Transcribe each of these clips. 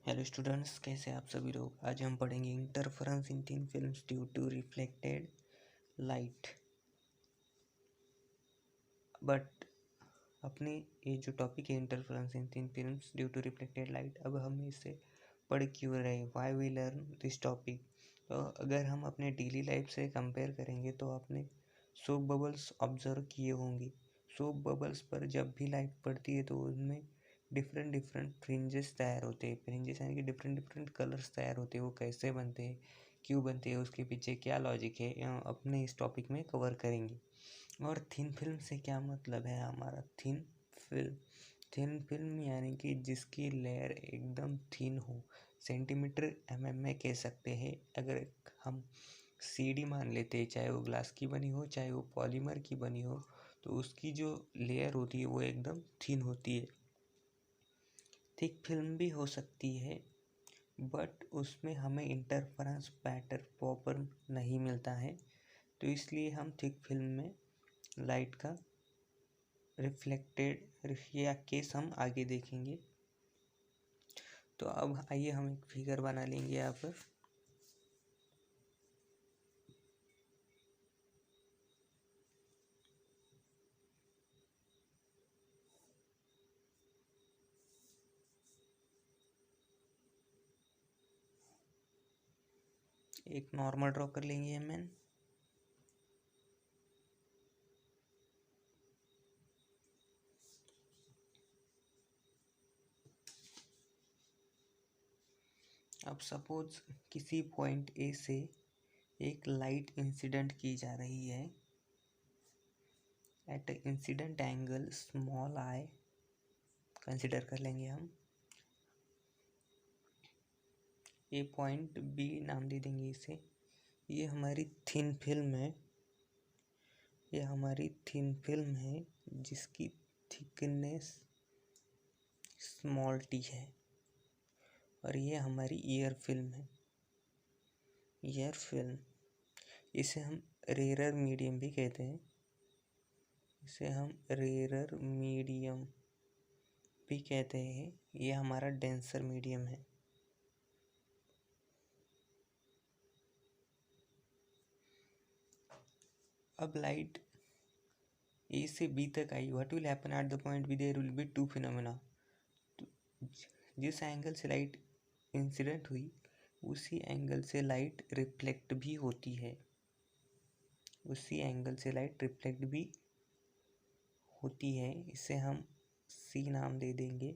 Hello students, कैसे आप सभी लोग। आज हम पढ़ेंगे interference in thin films due to reflected light. But अपने ये जो टॉपिक है interference in thin films due to reflected light, अब हम इसे पढ़ क्यों रहे, why we learn this topic. तो अगर हम अपने डेली लाइफ से कंपेयर करेंगे तो आपने सोप बबल्स ऑब्जर्व किए होंगे। सोप बबल्स पर जब भी लाइट पड़ती है तो उनमें डिफरेंट डिफरेंट फ्रिंजेस तैयार होते हैं। फ्रिंजेस यानी कि डिफरेंट डिफरेंट कलर्स तैयार होते हैं। वो कैसे बनते हैं, क्यों बनते हैं, उसके पीछे क्या लॉजिक है, अपने इस टॉपिक में कवर करेंगे। और थिन फिल्म से क्या मतलब है हमारा। थिन फिल्म यानी कि जिसकी लेयर एकदम थिन हो, सेंटीमीटर mm में कह सकते हैं। अगर हम सीडी मान लेते हैं, चाहे वो ग्लास की बनी हो चाहे वो पॉलीमर की बनी हो, तो उसकी जो लेयर होती है वो एकदम थिन होती है। थिक फिल्म भी हो सकती है, बट उसमें हमें इंटरफेरेंस पैटर्न प्रॉपर नहीं मिलता है, तो इसलिए हम थिक फिल्म में लाइट का रिफ्लेक्टेड या केस हम आगे देखेंगे। तो अब आइए हम एक फिगर बना लेंगे यहाँ पर। एक नॉर्मल ड्रॉ कर लेंगे हम। अब सपोज किसी पॉइंट ए से एक लाइट इंसिडेंट की जा रही है at incident angle small i consider कर लेंगे हम। ए पॉइंट बी नाम दे देंगे इसे। ये हमारी थिन फिल्म है, ये हमारी थिन फिल्म है जिसकी थिकनेस स्मॉल टी है। और ये हमारी ईयर फिल्म है। ईयर फिल्म, इसे हम रेयर मीडियम भी कहते हैं। इसे हम रेयर मीडियम भी कहते हैं। ये हमारा डेंसर मीडियम है। अब लाइट ए से बी तक आई। What will happen at the point B, there will be two phenomena. जिस एंगल से लाइट इंसिडेंट हुई उसी एंगल से लाइट रिफ्लेक्ट भी होती है। उसी एंगल से लाइट रिफ्लेक्ट भी होती है। इसे हम सी नाम दे देंगे।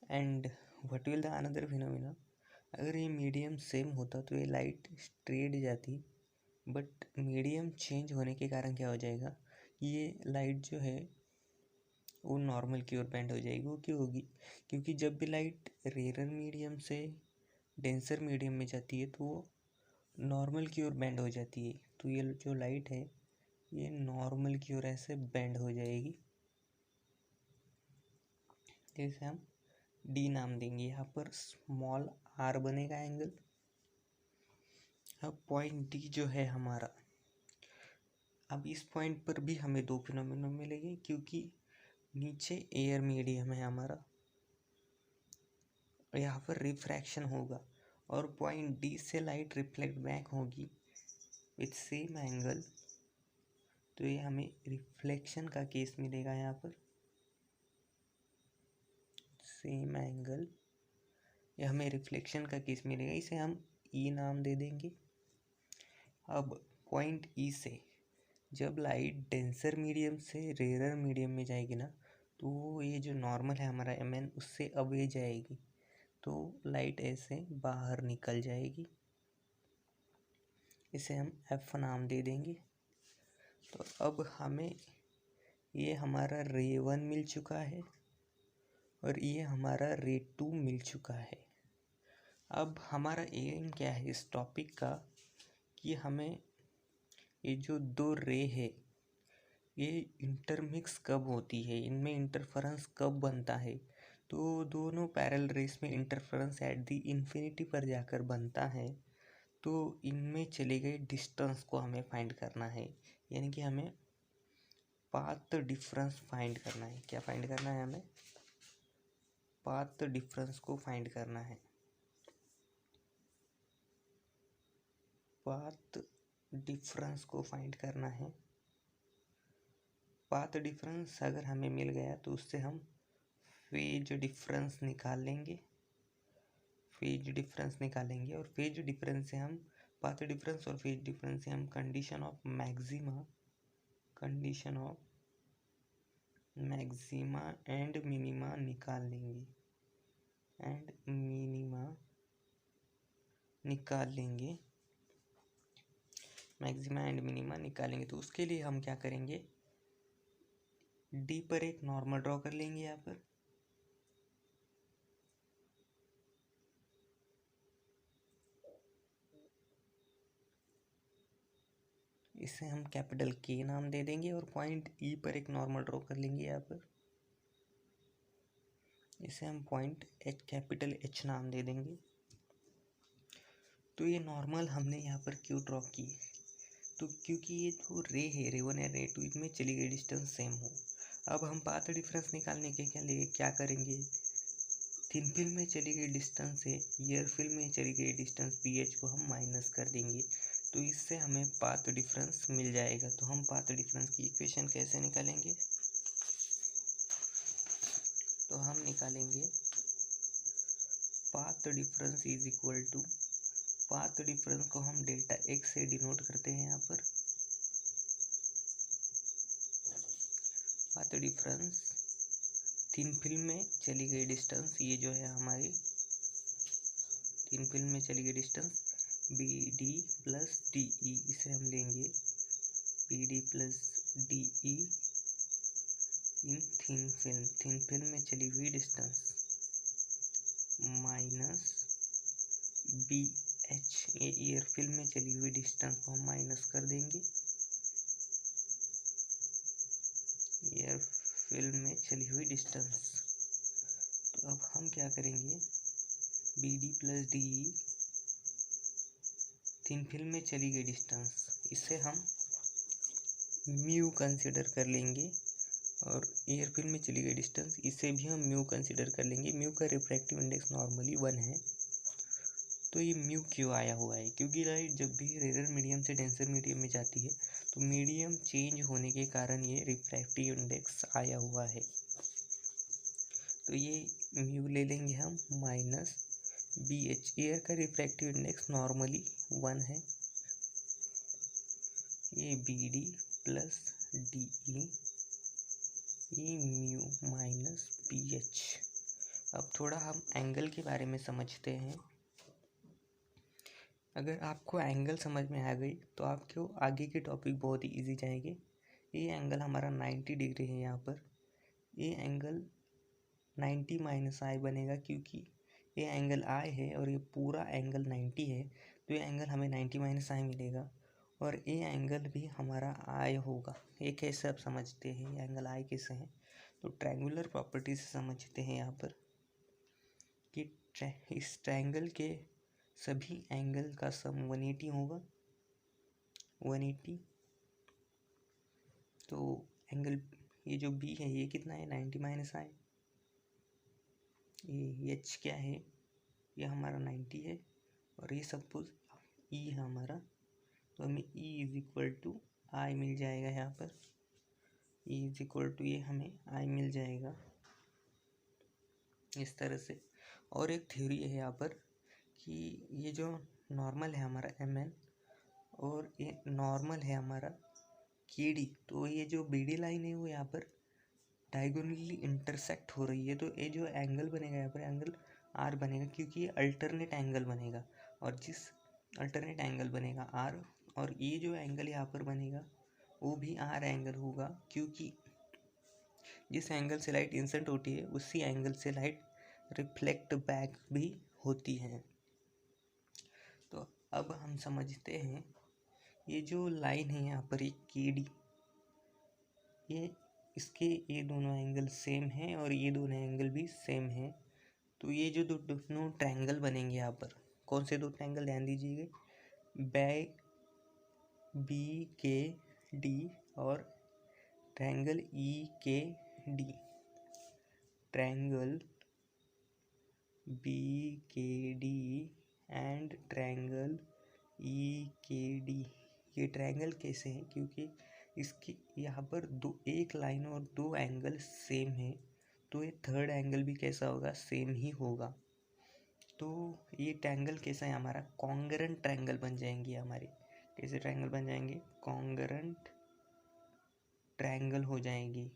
And what will the another phenomena, अगर ये मीडियम सेम होता तो ये लाइट स्ट्रेट जाती, बट मीडियम चेंज होने के कारण क्या हो जाएगा, ये लाइट जो है वो नॉर्मल की ओर बेंड हो जाएगी। वो क्यों होगी, क्योंकि जब भी लाइट रेयर मीडियम से डेंसर मीडियम में जाती है तो वो नॉर्मल की ओर बेंड हो जाती है। तो ये जो लाइट है ये नॉर्मल की ओर ऐसे बेंड हो जाएगी। जैसे हम डी नाम देंगे। यहाँ पर स्मॉल आर बनेगा एंगल। अब पॉइंट डी जो है हमारा, अब इस पॉइंट पर भी हमें दो फिनोमेना मिलेंगे क्योंकि नीचे एयर मीडियम है हमारा, यहाँ पर रिफ्रैक्शन होगा और पॉइंट डी से लाइट रिफ्लेक्ट बैक होगी विथ सेम एंगल। तो ये हमें रिफ्लेक्शन का केस मिलेगा। यहाँ पर सेम एंगल, ये हमें रिफ्लेक्शन का केस मिलेगा। इसे हम ई नाम दे देंगे। अब पॉइंट ई से जब लाइट डेंसर मीडियम से रेयर मीडियम में जाएगी ना, तो ये जो नॉर्मल है हमारा एम एन उससे अवे जाएगी, तो लाइट ऐसे बाहर निकल जाएगी। इसे हम एफ नाम दे देंगे। तो अब हमें ये हमारा रे 1 मिल चुका है और ये हमारा रे 2 मिल चुका है। अब हमारा एम क्या है इस टॉपिक का, कि हमें ये जो दो रे है ये इंटरमिक्स कब होती है, इनमें इंटरफेरेंस कब बनता है। तो दोनों पैरेलल रेस में इंटरफेरेंस एट दी इन्फिनिटी पर जाकर बनता है। तो इनमें चली गई डिस्टेंस को हमें फाइंड करना है, यानी कि हमें पाथ डिफरेंस फाइंड करना है। क्या फाइंड करना है हमें, पाथ डिफरेंस को फाइंड करना है। पाथ डिफरेंस को फाइंड करना है। पाथ डिफरेंस अगर हमें मिल गया तो उससे हम फेज डिफरेंस निकाल लेंगे। फेज डिफरेंस निकालेंगे और फेज डिफरेंस से हम पाथ डिफरेंस और फेज डिफरेंस से हम condition of maxima and minima निकाल लेंगे। मैक्सिमा एंड मिनिमा निकालेंगे तो उसके लिए हम क्या करेंगे, डी पर एक नॉर्मल ड्रॉ कर लेंगे। यहाँ पर इसे हम कैपिटल के नाम दे देंगे और पॉइंट ई पर एक नॉर्मल ड्रॉ कर लेंगे। यहाँ पर इसे हम पॉइंट कैपिटल एच नाम दे देंगे। तो ये नॉर्मल हमने यहाँ पर क्यों ड्रॉ की, तो क्योंकि ये जो रे है, रे 1 है रे 2, इनमें चली गई डिस्टेंस सेम हो। अब हम पाथ डिफरेंस निकालने के लिए क्या करेंगे, थिन फिल्म में चली गई डिस्टेंस से ईयर फिल्म में चली गई डिस्टेंस BH को हम माइनस कर देंगे, तो इससे हमें पाथ डिफरेंस मिल जाएगा। तो हम पाथ डिफरेंस की इक्वेशन कैसे निकालेंगे, तो हम निकालेंगे path difference is equal to, path difference को हम डेल्टा x से डिनोट करते हैं। यहाँ पर पाथ डिफरेंस थिन फिल्म में चली गई डिस्टेंस, ये जो है हमारी थिन फिल्म में चली गई डिस्टेंस BD प्लस DE, इसे हम लेंगे BD प्लस DE इन थिन फिल्म में चली हुई डिस्टेंस माइनस BH, ये ईयर फिल्म में चली हुई डिस्टेंस को हम माइनस कर देंगे। ईयर फिल्म में चली हुई डिस्टेंस, तो अब हम क्या करेंगे, BD plus DE thin film में चली गई डिस्टेंस, इसे हम म्यू कंसिडर कर लेंगे, और ईयर फिल्म में चली गई डिस्टेंस इसे भी हम म्यू कंसिडर कर लेंगे। म्यू का रिफ्रैक्टिव इंडेक्स नॉर्मली 1 है। तो ये म्यू क्यों आया हुआ है, क्योंकि लाइट जब भी रेयर मीडियम से डेंसर मीडियम में जाती है तो मीडियम चेंज होने के कारण ये रिफ्रैक्टिव इंडेक्स आया हुआ है। तो ये म्यू ले लेंगे हम माइनस BH, एयर का रिफ्रैक्टिव इंडेक्स नॉर्मली 1 है, ये BD प्लस DE ये म्यू माइनस BH। अब थोड़ा हम एंगल के बारे में समझते हैं। अगर आपको एंगल समझ में आ गई तो आपको आगे के टॉपिक बहुत ही इजी जाएंगे। ये एंगल हमारा 90 डिग्री है। यहाँ पर ये एंगल 90 माइनस आई बनेगा, क्योंकि ये एंगल आई है और ये पूरा एंगल 90 है, तो ये एंगल हमें 90 माइनस आई मिलेगा, और ये एंगल भी हमारा आई होगा। ये कैसे आप समझते हैं, ये एंगल आई कैसे है, तो ट्रायंगुलर प्रॉपर्टी से समझते हैं। यहाँ पर कि इस ट्रायंगल के सभी एंगल का सम 180 होगा, 180। तो एंगल ये जो B है ये कितना है, 90 माइनस आई, ये H क्या है, ये हमारा 90 है, और ये सपोज E है हमारा, तो हमें E इज इक्वल टू आई मिल जाएगा। यहाँ पर E इज इक्वल टू ये हमें आई मिल जाएगा इस तरह से। और एक थ्योरी है यहाँ पर कि ये जो नॉर्मल है हमारा MN और ये नॉर्मल है हमारा KD, तो ये जो BD लाइन है वो यहाँ पर डायगोनली इंटरसेक्ट हो रही है, तो ये जो एंगल बनेगा यहाँ पर एंगल R बनेगा, क्योंकि ये अल्टरनेट एंगल बनेगा, और जिस अल्टरनेट एंगल बनेगा R, और ये जो एंगल यहाँ पर बनेगा वो भी R एंगल होगा, क्योंकि जिस एंगल से लाइट इंसिडेंट होती है उसी एंगल से लाइट रिफ्लेक्ट बैक भी होती है। तो अब हम समझते हैं ये जो लाइन है यहाँ पर एक KD, ये इसके ये दोनों एंगल सेम हैं और ये दोनों एंगल भी सेम हैं। तो ये जो दोनों ट्रायंगल बनेंगे यहाँ पर, कौन से दो ट्रायंगल ध्यान दीजिएगा, BKD और triangle EKD, triangle BKD and triangle EKD। ये ट्रायंगल कैसे है? क्योंकि इसकी यहाँ पर एक लाइन और दो एंगल सेम है, तो ये थर्ड एंगल भी कैसा होगा? सेम ही होगा। तो ये ट्रायंगल कैसा है? हमारा कॉन्ग्रुएंट ट्रायंगल बन जाएंगे हमारे। कैसे ट्रायंगल बन जाएंगे? कॉन्ग्रुएंट ट्रायंगल हो जाएंगी।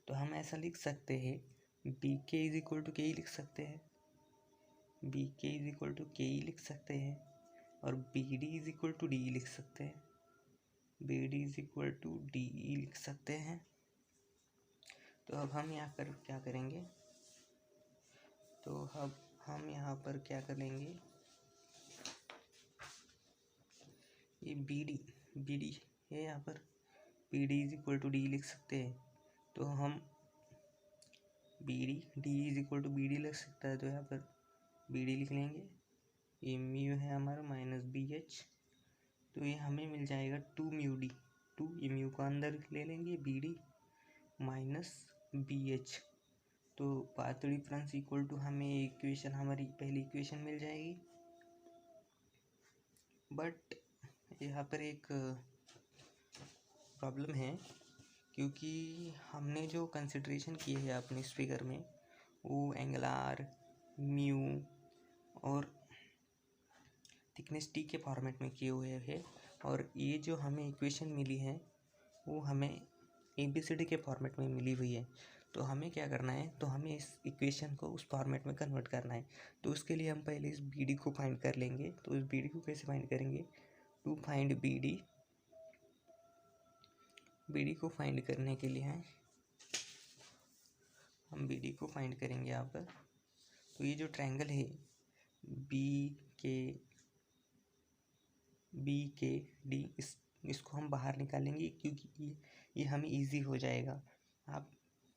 तो हम ऐसा लिख सकते हैं, BK इज इक्वल टू के लिख सकते हैं, BK इज इक्वल टू के लिख सकते हैं, और BD is equal to D लिख सकते हैं, BD is equal to D लिख सकते हैं। तो अब हम यहाँ पर क्या करेंगे? तो अब हम यहाँ पर क्या करेंगे? ये BD है, यहाँ पर BD is equal to D लिख सकते हैं। तो हम D is equal to BD लिख सकता है, तो यहाँ पर BD लिख लेंगे। ये म्यू है हमारा माइनस BH, तो ये हमें मिल जाएगा 2 म्यू डी। 2 ये म्यू को अंदर ले लेंगे, BD माइनस BH। तो पाथ डिफरेंस इक्वल टू हमें इक्वेशन, हमारी पहली इक्वेशन मिल जाएगी। बट यहाँ पर एक प्रॉब्लम है, क्योंकि हमने जो कंसिडरेशन किए है अपने इस फिगर में, वो एंगल R, म्यू और थिकनेस T के फॉर्मेट में किए हुए हैं, और ये जो हमें इक्वेशन मिली है वो हमें ABCD के फॉर्मेट में मिली हुई है। तो हमें क्या करना है? तो हमें इस इक्वेशन को उस फॉर्मेट में कन्वर्ट करना है। तो उसके लिए हम पहले इस BD को फाइंड कर लेंगे। तो इस BD को कैसे फाइंड करेंगे? टू फाइंड BD को फाइंड करने के लिए हैं, हम BD को फाइंड करेंगे यहाँ पर। तो ये जो ट्रायंगल है BKD, इसको हम बाहर निकालेंगे, क्योंकि ये हमें इजी हो जाएगा। आप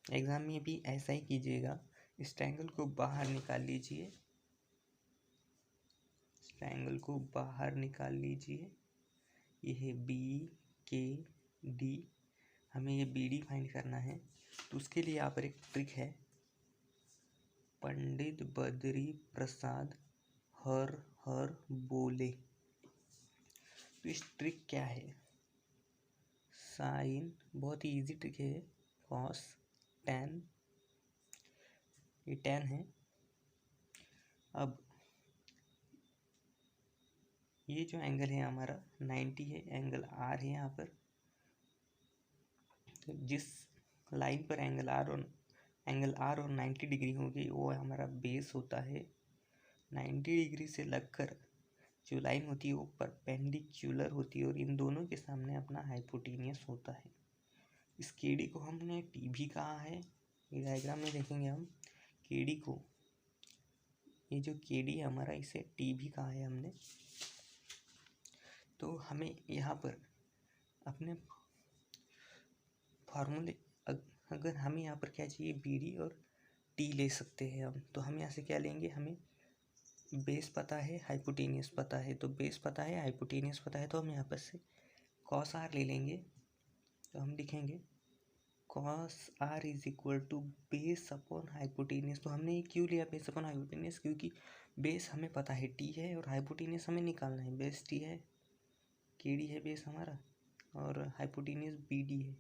एग्ज़ाम में भी ऐसा ही कीजिएगा, इस ट्रायंगल को बाहर निकाल लीजिए, इस ट्रायंगल को बाहर निकाल लीजिए। ये है BKD, हमें ये BD फाइंड करना है। तो उसके लिए यहाँ पर एक ट्रिक है, पंडित बद्री प्रसाद हर बोले। तो इस ट्रिक क्या है? साइन, बहुत ही इजी ट्रिक है, कॉस टैन, ये टैन है। अब ये जो एंगल है हमारा 90 है, एंगल R है यहाँ पर। तो जिस लाइन पर एंगल R और 90 डिग्री होगी, वो हमारा बेस होता है। 90 डिग्री से लगकर जो लाइन होती है वो परपेंडिकुलर होती है, और इन दोनों के सामने अपना हाइपोटेनियस होता है। इस KD को हमने T भी कहा है, ये डायग्राम में देखेंगे हम KD को, ये जो KD है हमारा, इसे T भी कहा है हमने। तो हमें यहाँ पर अपने फार्मूले, अगर हमें यहाँ पर क्या चाहिए, BD और T ले सकते हैं हम। तो हम यहाँ से क्या लेंगे? हमें बेस पता है, हाइपोटेनियस पता है। तो बेस पता है, हाइपोटेनियस पता है, तो हम यहाँ पर से कॉस R ले लेंगे। तो हम लिखेंगे cos R is equal to base upon hypotenuse. तो हमने ये क्यों लिया बेस अपॉन हाइपोटेनियस? क्योंकि बेस हमें पता है T है, और हाइपोटेनियस हमें निकालना है। बेस T है, KD है बेस हमारा, और हाइपोटेनियस BD है।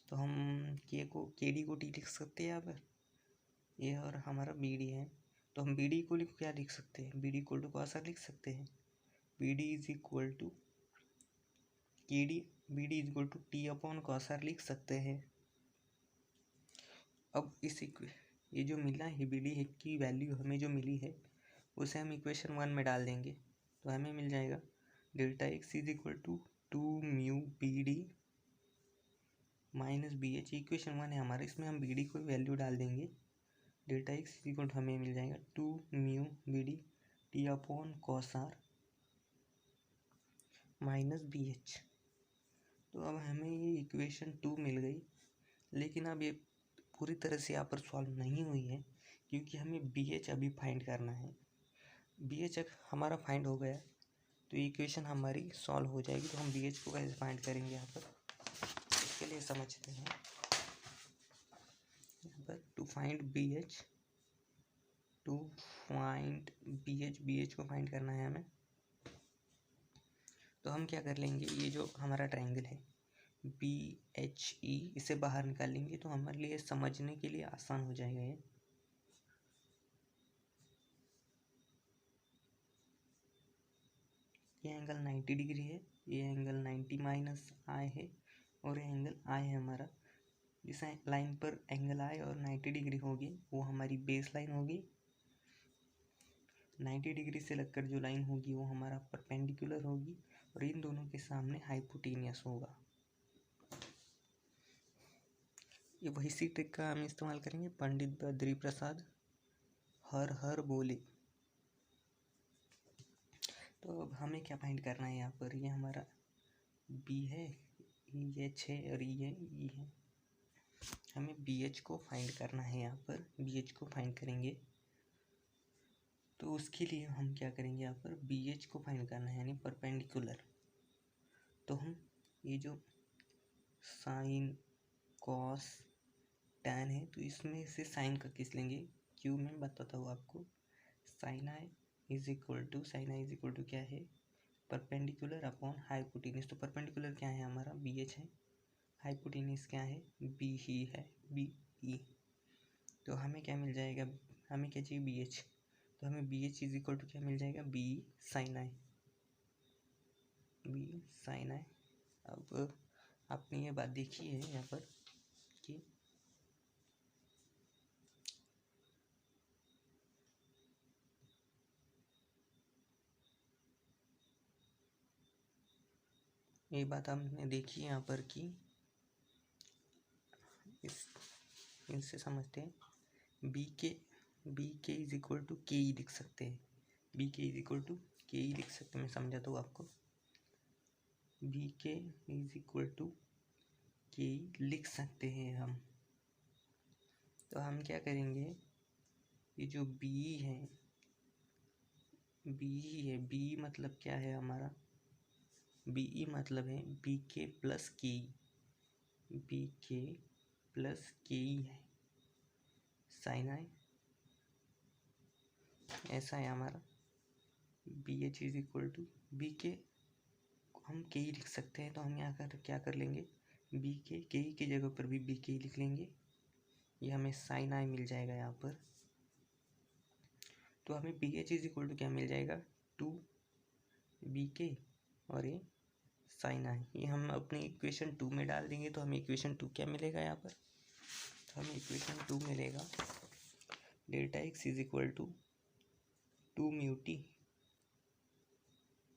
तो हम KD को T लिख सकते हैं यहाँ पर, ये और हमारा BD है। तो हम BD को क्या लिख सकते हैं? BD equal to cos R लिख सकते हैं। BD is equal to BD is equal to T upon cos R लिख सकते हैं। अब ये जो मिला है BD है की वैल्यू हमें जो मिली है, उसे हम इक्वेशन 1 में डाल देंगे। तो हमें मिल जाएगा delta x is equal to 2 mu BD minus BH। Equation 1 है हमारे, इसमें हम BD को वैल्यू डाल देंगे। Delta x is equal to हमें मिल जाएगा 2 mu BD T upon cos R minus BH। तो अब हमें ये इक्वेशन 2 मिल गई, लेकिन अब ये पूरी तरह से यहाँ पर सॉल्व नहीं हुई है, क्योंकि हमें BH अभी फाइंड करना है। BH हमारा फाइंड हो गया तो इक्वेशन हमारी सॉल्व हो जाएगी। तो हम BH को कैसे फाइंड करेंगे यहाँ पर, इसके लिए समझते हैं। यहाँ पर to find BH, to find B H को फाइंड करना है हमें। तो हम क्या कर लेंगे, ये जो हमारा ट्रायंगल है BHE, इसे बाहर निकाल लेंगे तो हमारे लिए समझने के लिए आसान हो जाएगा। ये एंगल 90 डिग्री है, ये एंगल 90 माइनस आई है, और ये एंगल आई है हमारा। जिस लाइन पर एंगल आई और 90 डिग्री होगी वो हमारी बेस लाइन होगी। 90 डिग्री से लगकर जो लाइन होगी वो हमारा परपेंडिकुलर होगी, और इन दोनों के सामने हाइपोटेनियस होगा। ये वही सी ट्रिक का हम इस्तेमाल करेंगे, पंडित बद्री प्रसाद हर हर बोले। तो अब हमें क्या फाइंड करना है यहाँ पर, ये हमारा बी है, ये 6 और ये ई है। हमें BH को फाइंड करना है, यहाँ पर BH को फाइंड करेंगे। तो उसके लिए हम क्या करेंगे, यहाँ पर BH को फाइंड करना है यानी परपेंडिकुलर। तो हम ये जो साइन कॉस टैन है, तो इसमें से साइन का किस लेंगे, क्यों मैं बताता हूँ आपको। Sine i is equal to क्या है, परपेंडिकुलर अपॉन हाइपोटेनियस। तो परपेंडिकुलर क्या है हमारा BH है, हाइपोटेनियस क्या है बी ही है, BE। तो हमें क्या मिल जाएगा, हमें क्या चाहिए BH, तो हमें BH इज इक्वल टू क्या मिल जाएगा, B साइन आई। अब आपने ये बात देखी है यहाँ पर कि ये बात हमने देखी है यहाँ पर कि इनसे समझते हैं बी के इज इक्वल टू के ई लिख सकते हैं, बी के इज इक्वल टू के ई लिख सकते हैं। मैं समझाता हूँ आपको, बी के इज इक्वल टू के ई लिख सकते हैं हम। तो हम क्या करेंगे, ये जो बी है, बी मतलब क्या है हमारा, BE मतलब है बी के प्लस के ई, बी के प्लस के ई है साइन आई, ऐसा है हमारा। BH is equal to B K, हम के ई लिख सकते हैं, तो हम यहाँ कर क्या कर लेंगे, बी के ई की जगह पर भी बी के ई लिख लेंगे, ये हमें साइन आई मिल जाएगा यहाँ पर। तो हमें BH इज इक्वल टू क्या मिल जाएगा, 2 BK और ये साइन आई। ये हम अपने इक्वेशन 2 में डाल देंगे तो हमें इक्वेशन 2 क्या मिलेगा यहाँ पर, तो हमें इक्वेशन 2 मिलेगा delta X is equal to 2 mu T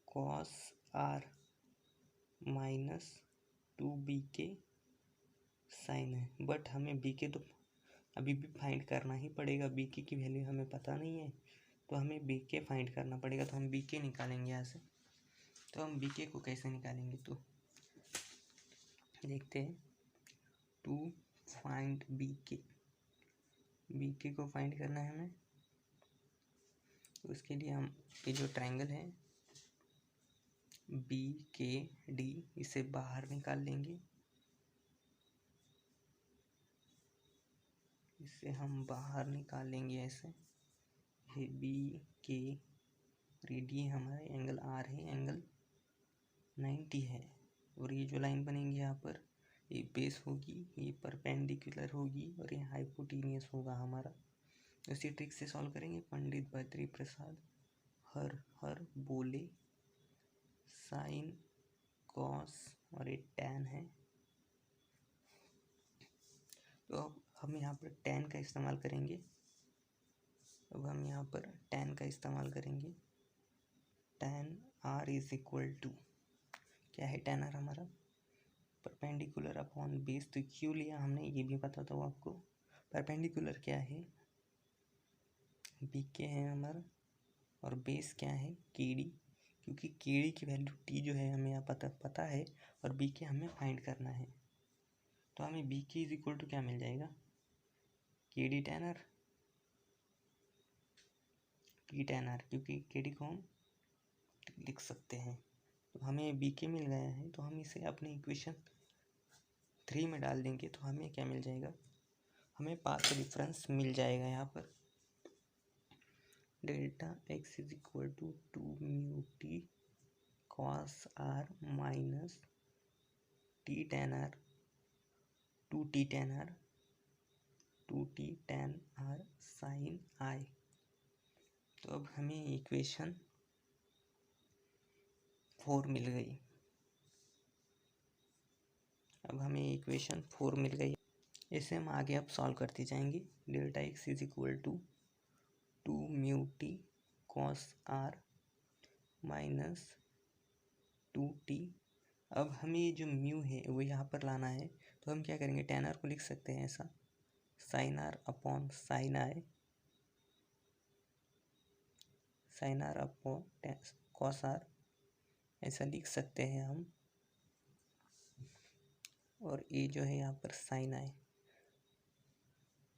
cos R minus 2 BK sine है। बट हमें BK तो अभी भी फाइंड करना ही पड़ेगा, BK की वैल्यू हमें पता नहीं है, तो हमें BK फाइंड करना पड़ेगा। तो हम BK निकालेंगे यहाँ से। तो हम BK को कैसे निकालेंगे, तो देखते हैं, टू फाइंड BK को फाइंड करना है हमें। उसके लिए हम ये जो ट्रायंगल है BKD, इसे बाहर निकाल लेंगे, इसे हम बाहर निकाल लेंगे ऐसे। ये BK रेडी हमारे एंगल R है, एंगल 90 है, और ये जो लाइन बनेंगी यहाँ पर, ये बेस होगी, ये परपेंडिकुलर होगी, और ये हाइपोटेनियस होगा हमारा। इसी ट्रिक से सॉल्व करेंगे। पंडित बद्री प्रसाद हर हर बोले, साइन कॉस और ये टैन है। तो अब हम यहाँ पर टैन का इस्तेमाल करेंगे। Tan R is equal to क्या है, टैन आर हमारा परपेंडिकुलर अपॉन बेस। तो क्यों लिया हमने ये भी बताता हूँ आपको। परपेंडिकुलर क्या है, BK है हमारा, और बेस क्या है KD, क्योंकि KD की वैल्यू T जो है हमें यहाँ पता है, और BK हमें फाइंड करना है। तो हमें BK इज इक्वल टू क्या मिल जाएगा, KD tan R, T tan R, क्योंकि KD को हम लिख सकते हैं। तो हमें BK मिल गया है, तो हम इसे अपने इक्वेशन 3 में डाल देंगे, तो हमें क्या मिल जाएगा, हमें पाथ डिफरेंस मिल जाएगा यहाँ पर। Delta X is equal to 2 μ t cos r minus t tan r 2t tan r 2t tan r sin i। तो अब हमें इक्वेशन 4 मिल गई। इसे हम आगे अब सॉल्व करते जाएंगे। Delta X is equal to 2 μ t cos r minus 2t। अब हमें जो म्यू है वो यहाँ पर लाना है, तो हम क्या करेंगे, tan r को लिख सकते हैं ऐसा, sin r upon sin i, sin r upon cos r, ऐसा लिख सकते हैं हम। और ये जो है यहाँ पर sin i,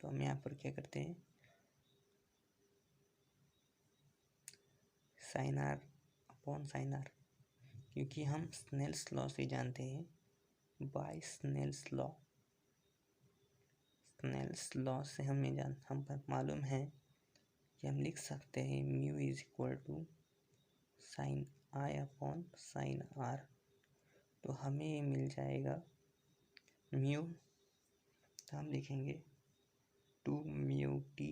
तो हम यहाँ पर क्या करते हैं, sin r upon sin r, क्योंकि हम स्नेल्स लॉ से जानते हैं, बाय स्नेल्स लॉ से हम मालूम है कि हम लिख सकते हैं mu is equal to sine i upon sine R. तो हमें ये मिल जाएगा म्यू, तो हम लिखेंगे 2 μ t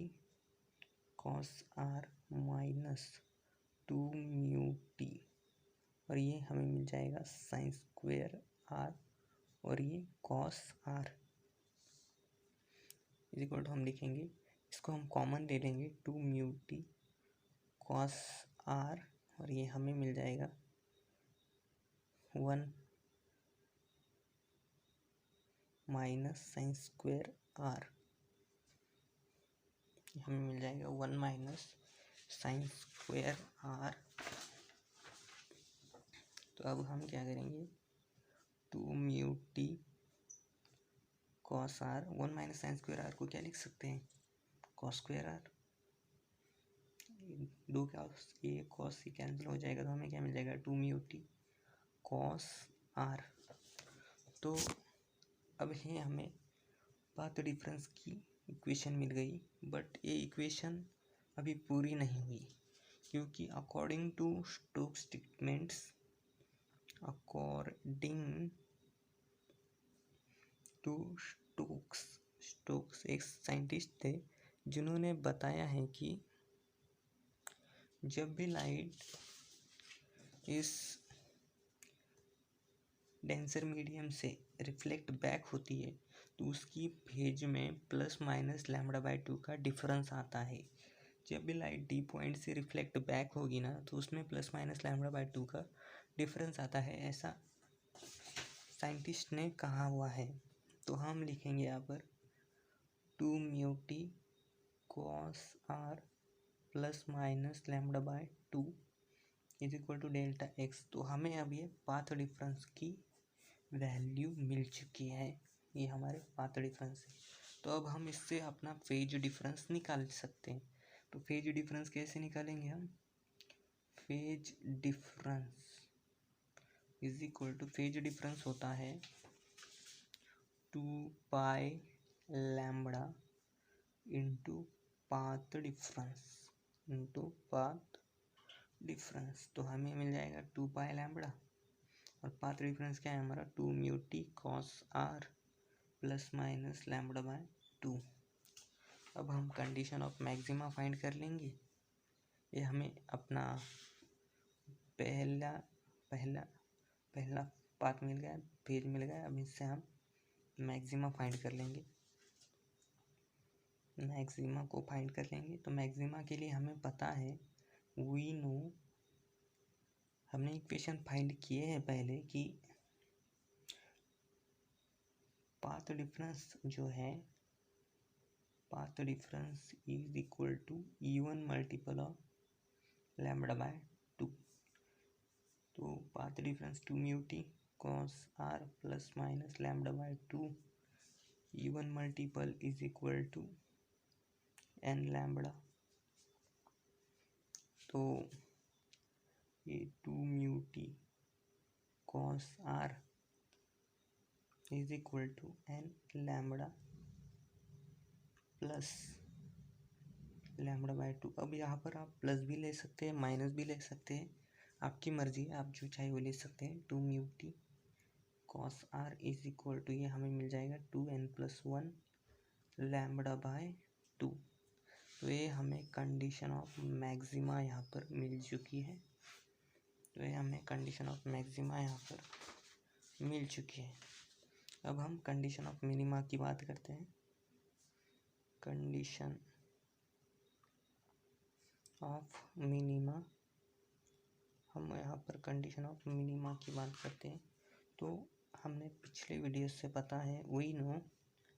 cos r minus 2 μ t, और ये हमें मिल जाएगा साइन स्क्वेयर r, और ये cos r is equal to, हम लिखेंगे, इसको हम कॉमन ले लेंगे, 2 μ t cos r, और ये हमें मिल जाएगा 1 माइनस साइन स्क्वेयर r, हमें मिल जाएगा 1 माइनस साइन स्क्वेयर r। तो अब हम क्या करेंगे, 2 μ t cos r, 1 minus sine square r को क्या लिख सकते हैं, cos स्क्वेयर r, दो क्या, ये cos से कैंसिल हो जाएगा, तो हमें क्या मिल जाएगा, 2 μ t cos r। तो अब ये हमें पाथ डिफरेंस की इक्वेशन मिल गई, बट ये इक्वेशन अभी पूरी नहीं हुई, क्योंकि according to Stokes statements, Stokes एक साइंटिस्ट थे जिन्होंने बताया है कि जब भी लाइट इस डेंसर मीडियम से रिफ्लेक्ट बैक होती है तो उसकी फेज में प्लस माइनस λ/2 का डिफरेंस आता है। जब भी लाइट डी पॉइंट से रिफ्लेक्ट बैक होगी ना, तो उसमें प्लस माइनस λ/2 का डिफरेंस आता है, ऐसा साइंटिस्ट ने कहा हुआ है। तो हम लिखेंगे यहाँ पर 2 μ t cos r plus minus λ/2 is equal to delta x. तो हमें अब ये पाथ डिफरेंस की वैल्यू मिल चुकी है, ये हमारे पाथ डिफरेंस है। तो अब हम इससे अपना फेज डिफरेंस निकाल सकते हैं। तो फेज डिफरेंस कैसे निकालेंगे हम, phase difference is equal to, phase difference होता है 2 pi lambda into path difference. तो हमें मिल जाएगा 2 पाई लैम्बडा, और पाथ डिफरेंस क्या है हमारा, 2 μ t cos r plus minus λ/2। अब हम कंडीशन ऑफ मैक्सिमा फाइंड कर लेंगे। ये हमें अपना पहला पाथ मिल गया, फेज मिल गया। अब इससे हम मैक्सिमा फाइंड कर लेंगे। तो मैक्सिमा के लिए हमें पता है, वी नो, हमने इक्वेशन फाइंड किए हैं पहले कि पाथ डिफरेंस जो है, path difference is equal to E1 multiple of λ/2। तो path difference 2 μ t cos r plus minus λ/2, E1 multiple is equal to n lambda. तो ये 2 μ t cos r is equal to n lambda plus lambda by 2। अब यहाँ पर आप plus भी ले सकते हैं, माइनस भी ले सकते हैं, आपकी मर्जी है, आप जो चाहे वो ले सकते हैं। 2 mu T cos R is equal to, ये हमें मिल जाएगा 2n+1 लैम्बडा बाय 2। तो ये हमें कंडीशन ऑफ मैक्सिमा यहाँ पर मिल चुकी है। तो ये हमें कंडीशन ऑफ मैक्सिमा यहाँ पर मिल चुकी है। अब हम कंडीशन ऑफ मिनिमा की बात करते हैं। कंडीशन ऑफ मिनिमा, हम यहाँ पर कंडीशन ऑफ मिनिमा की बात करते हैं। तो हमने पिछले वीडियो से पता है, वी नो,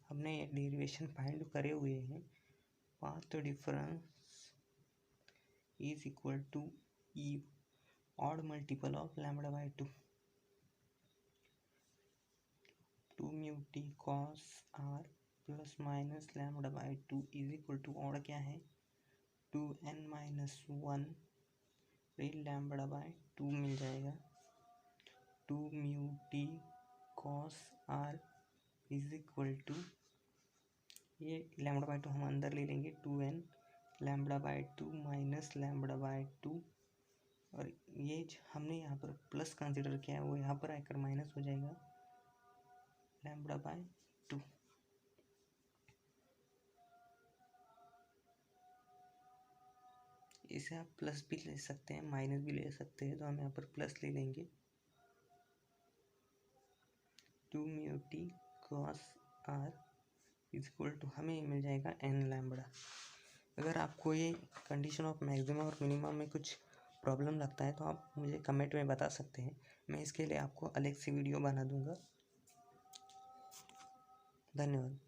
हमने ये डेरिवेशन फाइंड करे हुए हैं। Path difference is equal to a odd multiple of lambda by 2। 2 mu T cos R plus minus lambda by 2 is equal to, odd क्या है, 2n-1 लैम्बडा बाय 2 मिल जाएगा। 2 mu T cos R is equal to, ये lambda by 2 हम अंदर ले लेंगे, 2n lambda by 2 minus lambda by 2, और ये हमने यहाँ पर प्लस कंसिडर किया है वो यहाँ पर आकर माइनस हो जाएगा, लैम्बडा बाय 2। इसे आप प्लस भी ले सकते हैं, माइनस भी ले सकते हैं, तो हम यहाँ पर प्लस ले लेंगे। 2 mu T cos R is equal to, हमें मिल जाएगा n लैम्बडा। अगर आपको ये कंडीशन ऑफ मैक्सिमा और मिनिमा में कुछ प्रॉब्लम लगता है तो आप मुझे कमेंट में बता सकते हैं, मैं इसके लिए आपको अलग से वीडियो बना दूंगा। धन्यवाद।